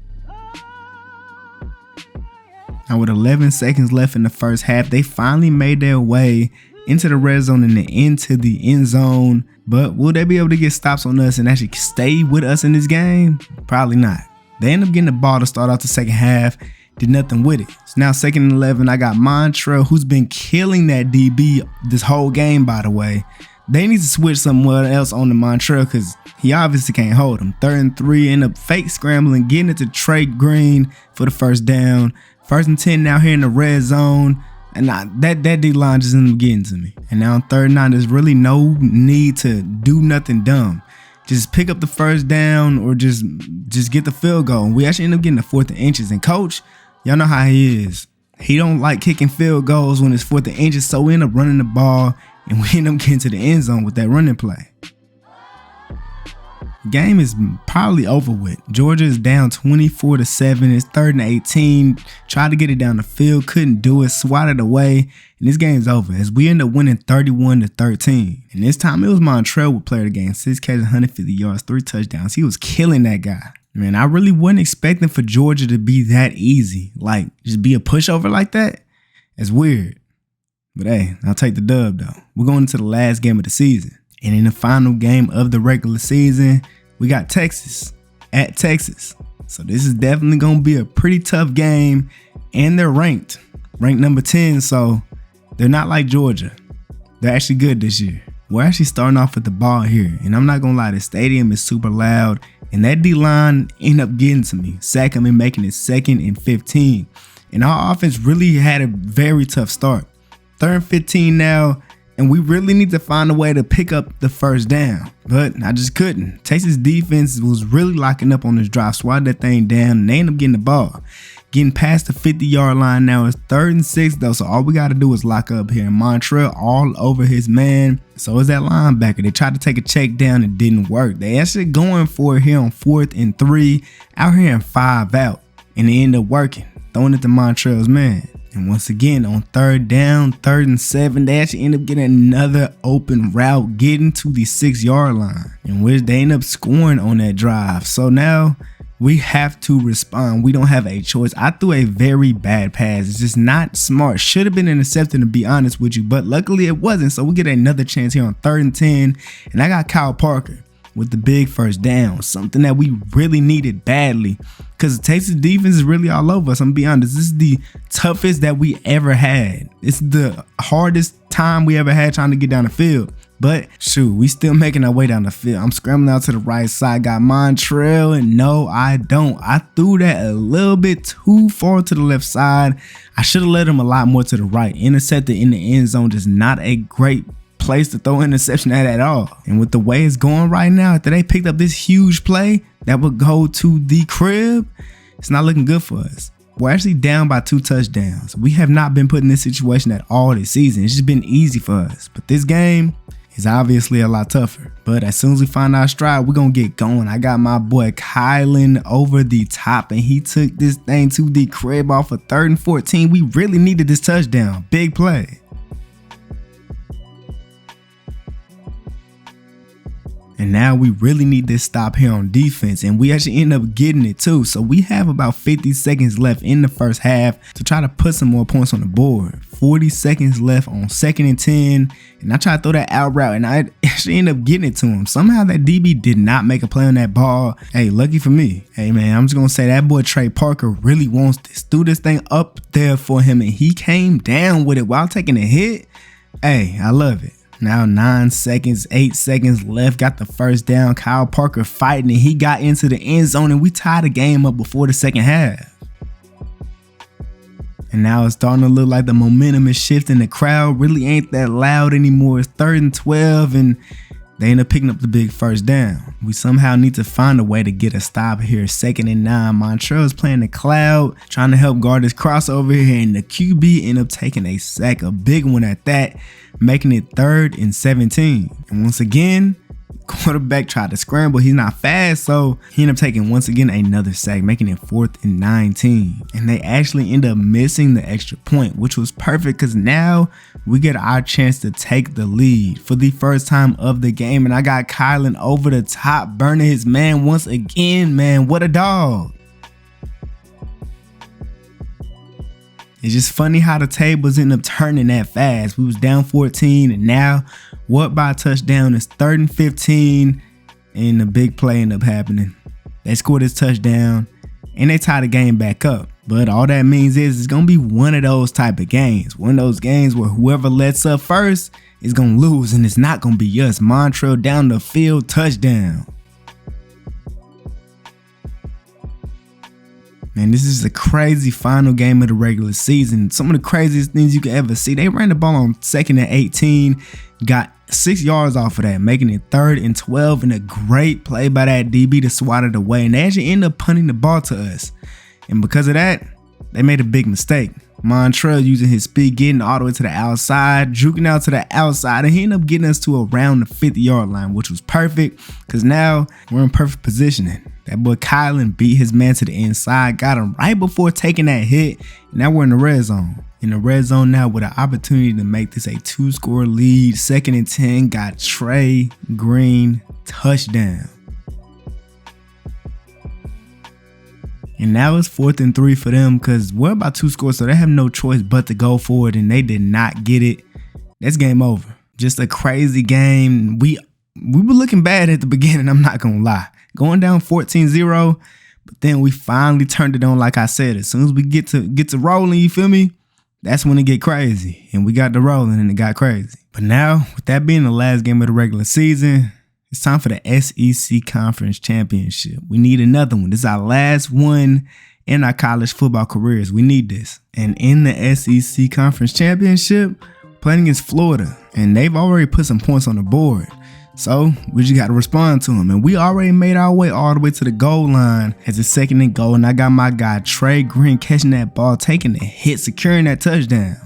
Now with 11 seconds left in the first half, they finally made their way into the red zone and then into the end zone. But will they be able to get stops on us and actually stay with us in this game? Probably not. They end up getting the ball to start off the second half. Did nothing with it. So now 2nd and 11, I got Montrell, who's been killing that DB this whole game, by the way. They need to switch somewhere else on the Montrell because he obviously can't hold him. 3rd and 3, end up fake scrambling, getting it to Trey Green for the first down. 1st and 10 now here in the red zone. And that D-line just ended up getting to me. And now on 3rd and 9, there's really no need to do nothing dumb. Just pick up the first down or just get the field goal. And we actually end up getting the 4th and inches. And coach, y'all know how he is. He don't like kicking field goals when it's 4th and inches. So we end up running the ball and we end up getting to the end zone with that running play. Game is probably over with. Georgia is down 24-7. It's 3rd and 18. Tried to get it down the field, couldn't do it, swatted away, and this game's over as we end up winning 31-13. And this time it was Montrell with player of the game. 6 catches, 150 yards, 3 touchdowns. He was killing that guy. Man, I really wasn't expecting for Georgia to be that easy. Like, just be a pushover like that? It's weird. But hey, I'll take the dub though. We're going into the last game of the season. And in the final game of the regular season, we got Texas at Texas. So this is definitely going to be a pretty tough game. And they're ranked number 10. So they're not like Georgia. They're actually good this year. We're actually starting off with the ball here. And I'm not going to lie, the stadium is super loud. And that D-line ended up getting to me. Sacking and making it 2nd and 15. And our offense really had a very tough start. 3rd and 15 now. And we really need to find a way to pick up the first down. But I just couldn't. Texas defense was really locking up on this drive. Swatted that thing down and they ended up getting the ball. Getting past the 50-yard line now. It's 3rd and 6 though. So all we got to do is lock up here. Montrell all over his man. So is that linebacker. They tried to take a check down. It didn't work. They actually going for it here on 4th and 3. Out here in 5 out. And it ended up working. Throwing it to Montrell's man. And once again, on 3rd down, 3rd and 7, they actually end up getting another open route, getting to the 6-yard line, in which they end up scoring on that drive. So now we have to respond. We don't have a choice. I threw a very bad pass. It's just not smart. Should have been intercepted, to be honest with you, but luckily it wasn't. So we get another chance here on 3rd and 10, and I got Kyle Parker with the big first down, something that we really needed badly because the Texas defense is really all over us. I'm gonna be honest, this is the toughest that we ever had. It's the hardest time we ever had trying to get down the field. But shoot, we still making our way down the field. I'm scrambling out to the right side, got Montrell, and no, I don't. I threw that a little bit too far to the left side. I should have let him a lot more to the right. Intercepted in the end zone, just not a great place to throw interception at all. And with the way it's going right now, after they picked up this huge play that would go to the crib, it's not looking good for us. We're actually down by 2 touchdowns. We have not been put in this situation at all this season. It's just been easy for us. But this game is obviously a lot tougher. But as soon as we find our stride, we're going to get going. I got my boy Kylan over the top, and he took this thing to the crib off of 3rd and 14. We really needed this touchdown. Big play. And now we really need this stop here on defense, and we actually end up getting it too. So we have about 50 seconds left in the first half to try to put some more points on the board. 40 seconds left on 2nd and 10, and I tried to throw that out route, and I actually ended up getting it to him. Somehow that DB did not make a play on that ball. Hey, lucky for me. Hey man, I'm just gonna say that boy Trey Parker really wants this. Threw this thing up there for him, and he came down with it while taking a hit. Hey, I love it. Now 9 seconds, 8 seconds left, got the first down. Kyle Parker fighting, and he got into the end zone, and we tied the game up before the second half. And now it's starting to look like the momentum is shifting. The crowd really ain't that loud anymore. It's 3rd and 12, and They end up picking up the big first down. We somehow need to find a way to get a stop here. 2nd and 9. Montreal's playing the cloud, trying to help guard this crossover here, and the QB end up taking a sack, a big one at that, making it 3rd and 17. And once again, quarterback tried to scramble. He's not fast, so he ended up taking once again another sack, making it 4th and 19. And they actually end up missing the extra point, which was perfect because now we get our chance to take the lead for the first time of the game. And I got Kylan over the top, burning his man once again. Man, what a dog. It's just funny how the tables end up turning that fast. We was down 14 and now we're up by a touchdown. It's 3rd and 15 and the big play ended up happening. They scored this touchdown and they tie the game back up. But all that means is it's going to be one of those type of games. One of those games where whoever lets up first is going to lose, and it's not going to be us. Montreal down the field, touchdown. Man, this is a crazy final game of the regular season. Some of the craziest things you could ever see. They ran the ball on 2nd and 18, got 6 yards off of that, making it 3rd and 12, and a great play by that DB to swat it away. And they actually end up punting the ball to us. And because of that, they made a big mistake. Montreal using his speed, getting all the way to the outside, juking out to the outside, and he ended up getting us to around the 50-yard line, which was perfect because now we're in perfect positioning. That boy Kylan beat his man to the inside, got him right before taking that hit, and now we're in the red zone. In the red zone now with an opportunity to make this a 2-score lead. 2nd and 10, got Trey Green, touchdown. And now it's 4th and 3 for them because we're about 2 scores, so they have no choice but to go for it, and they did not get it. That's game over. Just a crazy game. We were looking bad at the beginning, I'm not going to lie. Going down 14-0, but then we finally turned it on like I said. As soon as we get to rolling, you feel me? That's when it get crazy. And we got to rolling and it got crazy. But now, with that being the last game of the regular season, it's time for the SEC Conference Championship. We need another one. This is our last one in our college football careers. We need this. And in the SEC Conference Championship, playing against Florida. And they've already put some points on the board. So we just got to respond to them. And we already made our way all the way to the goal line as a 2nd and goal. And I got my guy Trey Green catching that ball, taking the hit, securing that touchdown.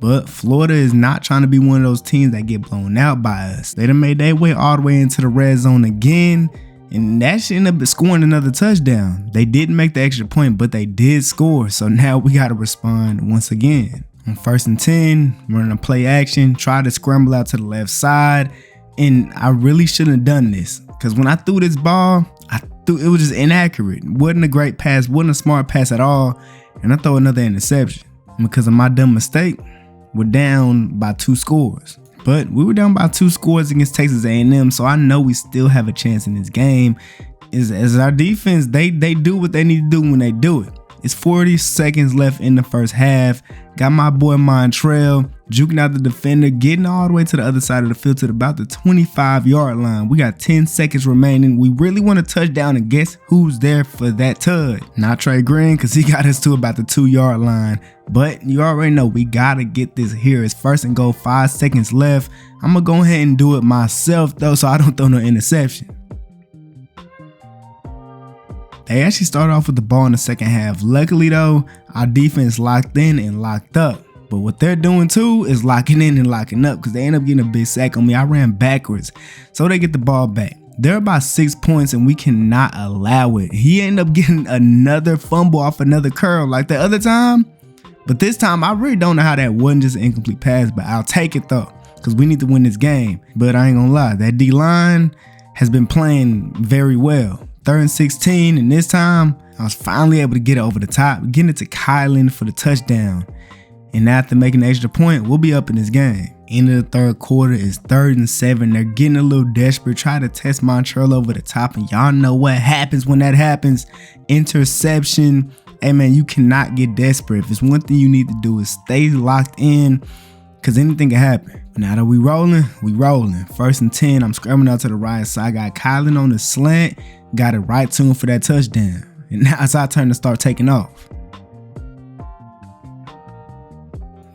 But Florida is not trying to be one of those teams that get blown out by us. They done made their way all the way into the red zone again, and that should end up scoring another touchdown. They didn't make the extra point, but they did score. So now we got to respond once again. On 1st and 10, running a play action, try to scramble out to the left side, and I really shouldn't have done this because when I threw this ball, it was just inaccurate. It wasn't a great pass, wasn't a smart pass at all, and I throw another interception. And because of my dumb mistake, we're down by 2 scores. But we were down by 2 scores against Texas A&M, so I know we still have a chance in this game. As our defense, they do what they need to do when they do it. It's 40 seconds left in the first half. Got my boy Montreal juking out the defender, getting all the way to the other side of the field to about the 25-yard line. We got 10 seconds remaining. We really want to touch down, and guess who's there for that tug? Not Trey Green, because he got us to about the 2-yard line. But you already know we got to get this here. It's 1st and goal, 5 seconds left. I'm going to go ahead and do it myself, though, so I don't throw no interception. They actually started off with the ball in the second half. Luckily, though, our defense locked in and locked up. But what they're doing, too, is locking in and locking up because they end up getting a big sack on me. I ran backwards, so they get the ball back. They're about 6 points, and we cannot allow it. He ended up getting another fumble off another curl like the other time. But this time, I really don't know how that wasn't just an incomplete pass, but I'll take it, though, because we need to win this game. But I ain't going to lie, that D-line has been playing very well. 3rd and 16, and this time I was finally able to get it over the top, getting it to Kylan for the touchdown. And after making the extra point, we'll be up in this game. End of the 3rd quarter is 3rd and 7. They're getting a little desperate, trying to test Montreal over the top, and y'all know what happens when that happens. Interception. Hey man, you cannot get desperate. If it's one thing you need to do is stay locked in, because anything can happen. Now that we rolling, 1st and 10, I'm scrambling out to the right side. Got Kylan on the slant, got it right to him for that touchdown. And now it's our turn to start taking off.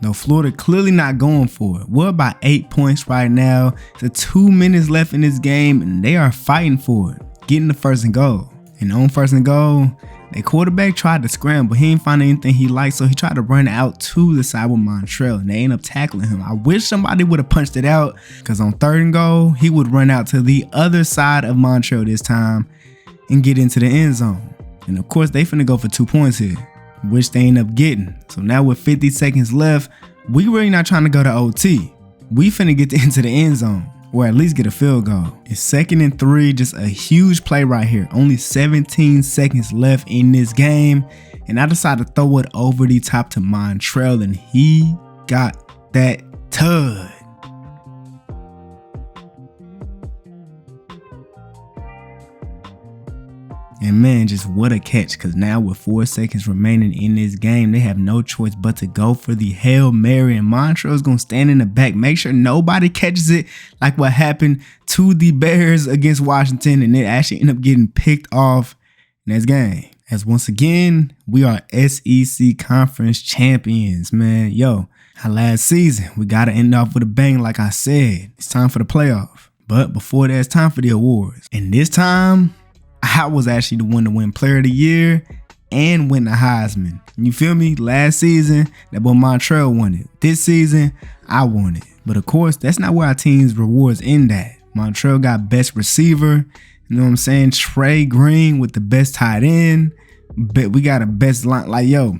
No, Florida clearly not going for it. We're about 8 points right now. There's 2 minutes left in this game, and they are fighting for it, getting the first and goal. And on first and goal, the quarterback tried to scramble. He didn't find anything he liked, so he tried to run out to the side with Montrell, and they ended up tackling him. I wish somebody would have punched it out, because on third and goal, he would run out to the other side of Montrell this time and get into the end zone. And of course, they finna go for 2 points here, which they end up getting. So now with 50 seconds left, we really not trying to go to OT. We finna get into the end zone, or at least get a field goal. It's 2nd and 3, just a huge play right here. Only 17 seconds left in this game, and I decided to throw it over the top to Montrell, and he got that tud. And man, just what a catch, because now with 4 seconds remaining in this game, they have no choice but to go for the Hail Mary, and Montrell's going to stand in the back, make sure nobody catches it like what happened to the Bears against Washington, and it actually ended up getting picked off in this game. As once again, we are SEC Conference champions, man. Yo, our last season, we got to end off with a bang like I said. It's time for the playoff. But before that, it's time for the awards. And this time, I was actually the one to win Player of the Year and win the Heisman. You feel me? Last season, that boy Montrell won it. This season, I won it. But of course, that's not where our team's rewards end at. Montrell got best receiver. You know what I'm saying? Trey Green with the best tight end. But we got a best line. Like, yo,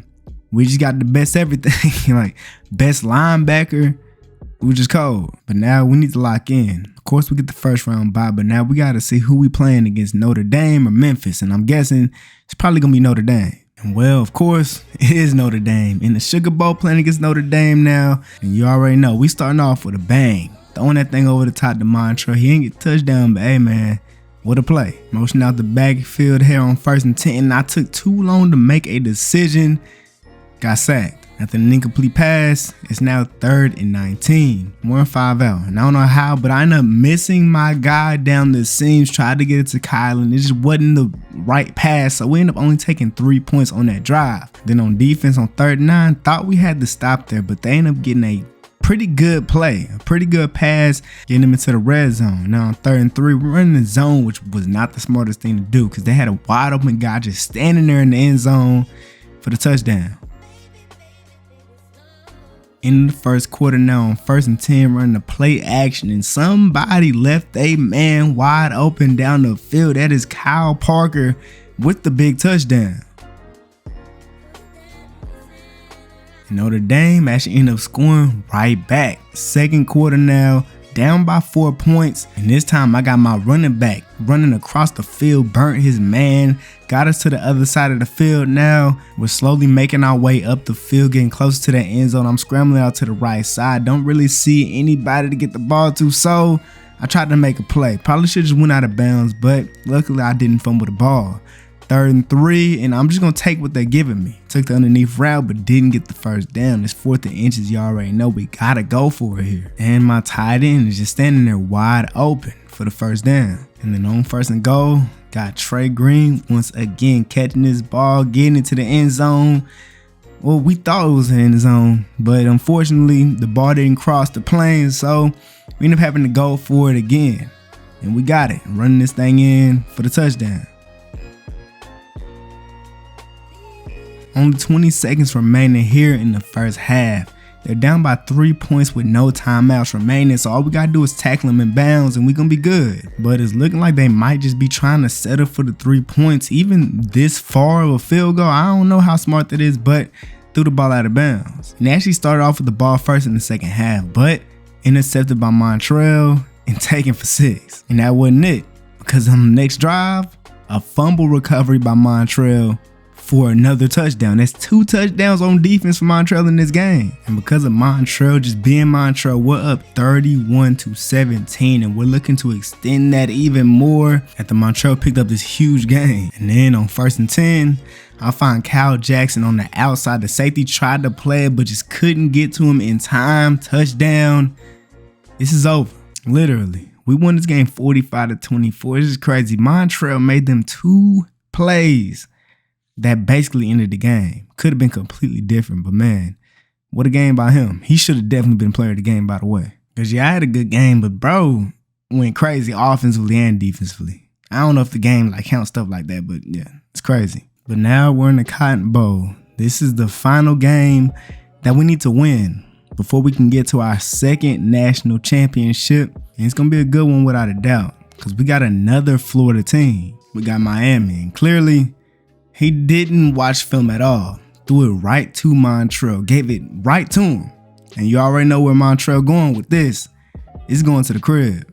we just got the best everything. Like, best linebacker. We just cold. But now we need to lock in. Of course, we get the first round bye, but now we got to see who we playing against, Notre Dame or Memphis. And I'm guessing it's probably going to be Notre Dame. And well, of course, it is Notre Dame. In the Sugar Bowl playing against Notre Dame now. And you already know, we starting off with a bang. Throwing that thing over the top to Montrell. He ain't get touchdown, but hey, man, what a play. Motion out the backfield here on 1st and 10. And I took too long to make a decision. Got sacked. After an incomplete pass, it's now 3rd and 19. 1-5 out. And I don't know how, but I ended up missing my guy down the seams. Tried to get it to Kylan. It just wasn't the right pass. So we ended up only taking 3 points on that drive. Then on defense on 3rd and 9, thought we had to stop there, but they ended up getting a pretty good play. A pretty good pass, getting them into the red zone. Now on 3rd and 3, we're running the zone, which was not the smartest thing to do because they had a wide open guy just standing there in the end zone for the touchdown. In the first quarter now on 1st and 10, running the play action, and somebody left a man wide open down the field. That is Kyle Parker with the big touchdown. And Notre Dame actually ended up scoring right back. 2nd quarter now, down by 4 points, and this time I got my running back running across the field, burnt his man, got us to the other side of the field. Now we're slowly making our way up the field, getting closer to the end zone. I'm scrambling out to the right side, don't really see anybody to get the ball to, so I tried to make a play. Probably should just went out of bounds, but luckily I didn't fumble the ball. 3rd and 3, and I'm just gonna take what they're giving me. Took the underneath route, but didn't get the first down. It's 4th and inches. You already know we gotta go for it here. And my tight end is just standing there wide open for the first down. And then on 1st and goal, got Trey Green once again catching this ball, getting into the end zone. Well, we thought it was in the end zone, but unfortunately the ball didn't cross the plane, so we ended up having to go for it again. And we got it, running this thing in for the touchdown. Only 20 seconds remaining here in the first half. They're down by 3 points with no timeouts remaining, so all we gotta do is tackle them in bounds and we're gonna be good. But it's looking like they might just be trying to settle for the 3 points, even this far of a field goal. I don't know how smart that is, but threw the ball out of bounds. And they actually started off with the ball first in the second half, but intercepted by Montrell and taken for 6. And that wasn't it, because on the next drive, a fumble recovery by Montrell for another touchdown. That's 2 touchdowns on defense for Montrell in this game. And because of Montrell just being Montrell, we're up 31-17, and we're looking to extend that even more after Montrell picked up this huge game. And then on 1st and 10, I find Kyle Jackson on the outside. The safety tried to play it, but just couldn't get to him in time. Touchdown. This is over. Literally. We won this game 45-24. This is crazy. Montrell made them 2 plays that basically ended the game. Could have been completely different, but man, What a game by him. He should have definitely been player of the game, by the way. Because, yeah, I had a good game, but bro went crazy offensively and defensively. I don't know if the game counts stuff like that, but yeah, it's crazy. But now we're in the Cotton Bowl. This is the final game that we need to win before we can get to our second national championship. And it's going to be a good one without a doubt, because we got another Florida team. We got Miami, and clearly he didn't watch film at all. Threw it right to Montrell, gave it right to him. And you already know where Montrell going with this. It's going to the crib.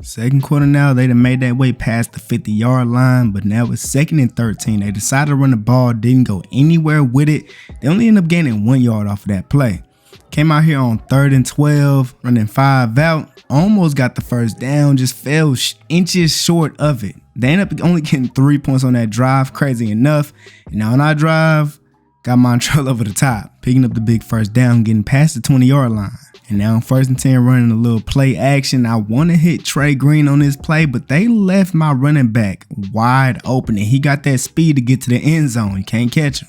Second quarter now, they done made that way past the 50-yard line, but now it's 2nd and 13. They decided to run the ball, didn't go anywhere with it. They only ended up gaining 1 yard off of that play. Came out here on 3rd and 12, running 5 out. Almost got the first down, just fell inches short of it. They ended up only getting 3 points on that drive, crazy enough. And now on our drive, got Montrell over the top, picking up the big first down, getting past the 20-yard line. And now on 1st and 10, running a little play action. I want to hit Trey Green on this play, but they left my running back wide open, and he got that speed to get to the end zone. You can't catch him.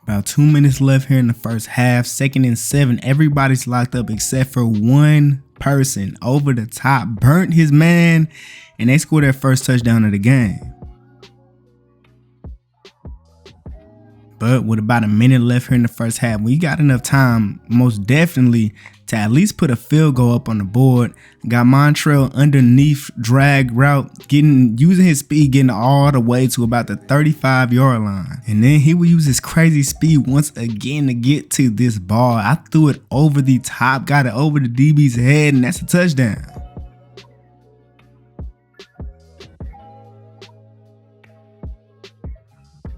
About 2 minutes left here in the first half. 2nd and 7. Everybody's locked up except for one person. Over the top, burnt his man, and they scored their first touchdown of the game. But with about a minute left here in the first half, we got enough time, most definitely, to at least put a field goal up on the board. Got Montrell underneath drag route, using his speed, getting all the way to about the 35-yard line. And then he would use his crazy speed once again to get to this ball. I threw it over the top, got it over the DB's head, and that's a touchdown.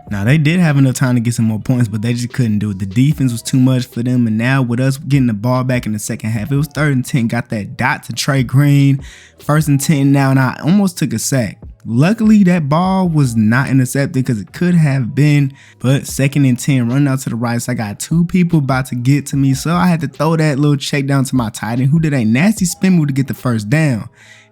Now, they did have enough time to get some more points, but they just couldn't do it. The defense was too much for them, and now with us getting the ball back in the second half, it was 3rd and 10, got that dot to Trey Green. 1st and 10 now, and I almost took a sack. Luckily, that ball was not intercepted because it could have been, but 2nd and 10, running out to the right, so I got 2 people about to get to me, so I had to throw that little check down to my tight end, who did a nasty spin move to get the first down.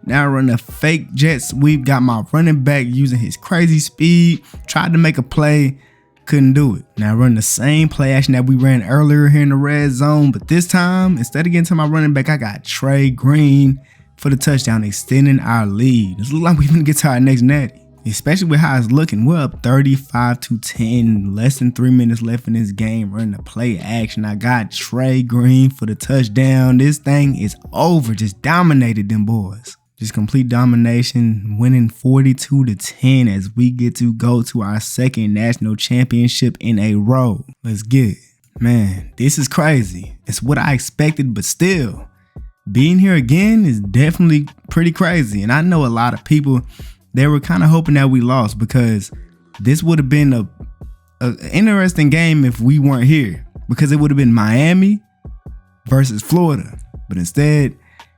Now running a fake jet sweep, got my running back using his crazy speed, tried to make a play, couldn't do it. Now running the same play action that we ran earlier here in the red zone, but this time, instead of getting to my running back, I got Trey Green for the touchdown, extending our lead. This looks like we're gonna get to our next natty, especially with how it's looking. We're up 35-10, less than 3 minutes left in this game, running the play action. I got Trey Green for the touchdown. This thing is over, just dominated them boys. Just complete domination, winning 42-10 as we get to go to our second national championship in a row. Let's get it. Man, this is crazy. It's what I expected, but still, being here again is definitely pretty crazy. And I know a lot of people, they were kind of hoping that we lost, because this would have been a interesting game if we weren't here, because it would have been Miami versus Florida. But instead,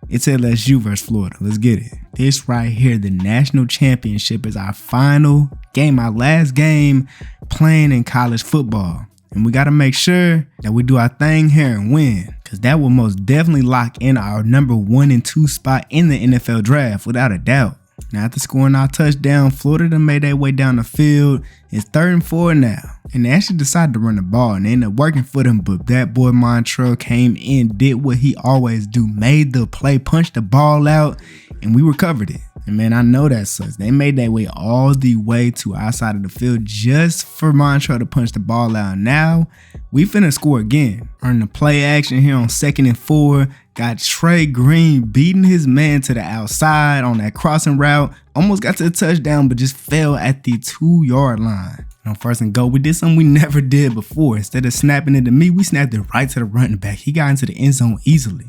it's LSU versus Florida. Let's get it. This right here, the national championship, is our final game, our last game playing in college football. And we got to make sure that we do our thing here and win, because that will most definitely lock in our number 1 and 2 spot in the NFL draft, without a doubt. Now, after scoring our touchdown, Florida done made their way down the field. It's 3rd and 4 now. And they actually decided to run the ball, and they ended up working for them. But that boy Montrell came in, did what he always do, made the play, punched the ball out, and we recovered it. And man, I know that sucks. They made their way all the way to our side of the field just for Montrell to punch the ball out. Now, we finna score again. Earn the play action here on 2nd and 4. Got Trey Green beating his man to the outside on that crossing route. Almost got to the touchdown, but just fell at the 2-yard line. On 1st and goal, we did something we never did before. Instead of snapping it to me, we snapped it right to the running back. He got into the end zone easily.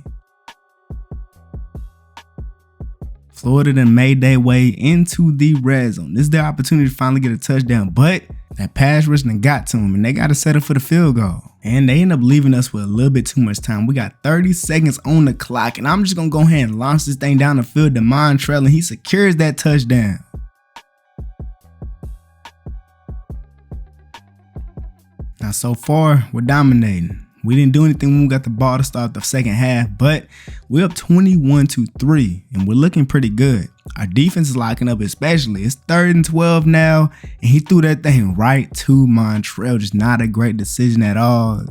Florida then made their way into the red zone. This is their opportunity to finally get a touchdown, but that pass rush done got to them, and they got to settle for the field goal. And they end up leaving us with a little bit too much time. We got 30 seconds on the clock, and I'm just going to go ahead and launch this thing down the field to Montrell, and he secures that touchdown. Now, so far, we're dominating. We didn't do anything when we got the ball to start the second half, but we're up 21-3, and we're looking pretty good. Our defense is locking up especially. It's 3rd and 12 now, and he threw that thing right to Montreal. Just not a great decision at all.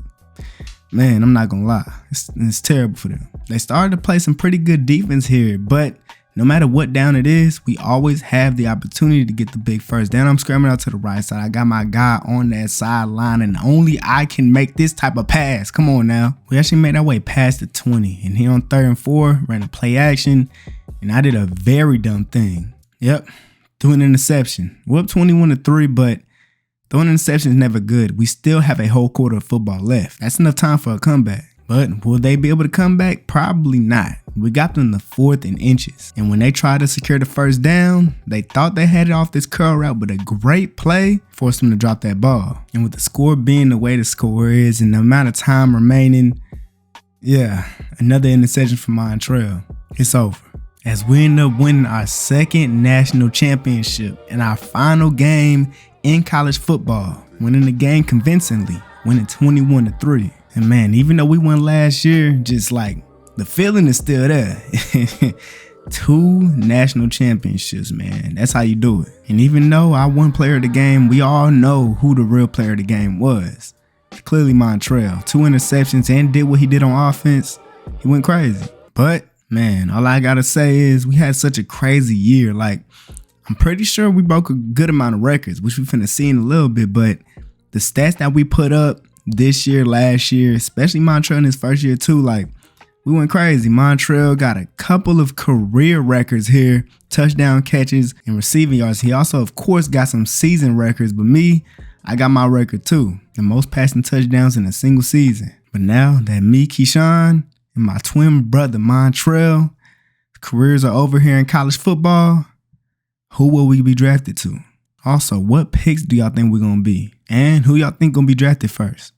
Man, I'm not gonna lie. It's terrible for them. They started to play some pretty good defense here, but no matter what down it is, we always have the opportunity to get the big first down. I'm scrambling out to the right side. I got my guy on that sideline, and only I can make this type of pass. Come on now. We actually made our way past the 20, and here on 3rd and 4, ran a play action, and I did a very dumb thing. Yep, threw an interception. We're up 21-3, but throwing an interception is never good. We still have a whole quarter of football left. That's enough time for a comeback. But will they be able to come back? Probably not. We got them the 4th and inches. And when they tried to secure the first down, they thought they had it off this curl route, but a great play forced them to drop that ball. And with the score being the way the score is and the amount of time remaining, yeah, another interception from Montreal. It's over. As we end up winning our 2nd national championship and our final game in college football, winning the game convincingly, winning 21-3. And man, even though we won last year, just like the feeling is still there. 2 national championships, man. That's how you do it. And even though I won player of the game, we all know who the real player of the game was. Clearly Montreal. 2 interceptions and did what he did on offense. He went crazy. But man, all I gotta say is we had such a crazy year. Like, I'm pretty sure we broke a good amount of records, which we finna see in a little bit. But the stats that we put up this year, last year, especially Montreal in his first year too, like, we went crazy. Montreal got a couple of career records here, touchdown catches and receiving yards. He also, of course, got some season records, but me, I got my record too, the most passing touchdowns in a single season. But now that me, Keyshawn, and my twin brother, Montreal, careers are over here in college football, who will we be drafted to? Also, what picks do y'all think we're going to be? And who y'all think going to be drafted first?